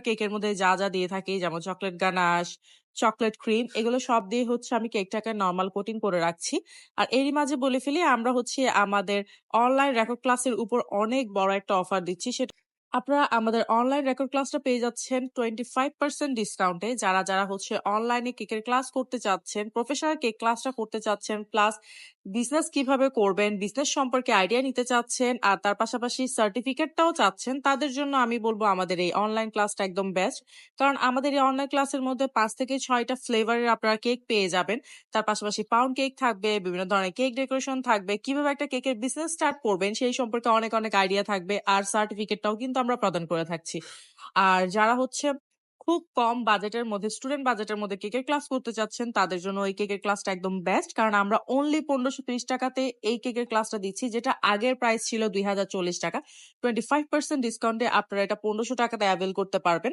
কেকের মধ্যে যা, যা দিয়ে থাকি যেমন চকলেট গানাশ, চকলেট ক্রিম এগুলো সব দিয়ে হচ্ছে আমি কেকটাকে নরমাল কোটিং করে রাখছি। আর এরই মাঝে বলে ফেলি আমরা হচ্ছে আমাদের অনলাইন রেকর্ড ক্লাসের উপর অনেক বড় একটা অফার দিচ্ছি। সেটা আপনারা আমাদের অনলাইন রেকর্ড ক্লাসটা পেয়ে যাচ্ছেন 25% ডিসকাউন্টে। যারা হচ্ছে অনলাইনে কেকের ক্লাস করতে চাচ্ছেন, প্রফেশনাল কেক ক্লাসটা করতে চাচ্ছেন, প্লাস বিজনেস কিভাবে করবেন, বিজনেস সম্পর্কে আইডিয়া নিতে চাচ্ছেন, আর তার পাশাপাশি সার্টিফিকেটটাও চাচ্ছেন, তাদের জন্য আমি বলব আমাদের এই অনলাইন ক্লাসটা একদম বেস্ট। কারণ আমাদের এই অনলাইন ক্লাসের মধ্যে ৫ থেকে ৬ টা ফ্লেভারের আপনারা কেক পেয়ে যাবেন। তার পাশাপাশি পাউন্ড কেক থাকবে, বিভিন্ন ধরনের কেক ডেকোরেশন থাকবে, কিভাবে একটা কেকের বিজনেস স্টার্ট করবেন সেই সম্পর্কে অনেক, অনেক আইডিয়া থাকবে। আর সার্টিফিকেটটাও কিন্তু আমরা প্রদান করে থাকছি। আর যারা হচ্ছে খুব কম বাজেটের মধ্যে স্টুডেন্ট বাজেটের মধ্যে কেকের ক্লাস করতে চাচ্ছেন তাদের জন্য এই কেকের ক্লাসটা একদম বেস্ট। কারণ আমরা অনলি ৳১৫৩০ টাকাতে এই কেকের ক্লাসটা দিচ্ছি, যেটা আগের প্রাইস ছিল ৳২০৪০ টাকা। 25% ডিসকাউন্টে আপনারা এটা ৳১৫০০ টাকাতে অ্যাভেইল করতে পারবেন।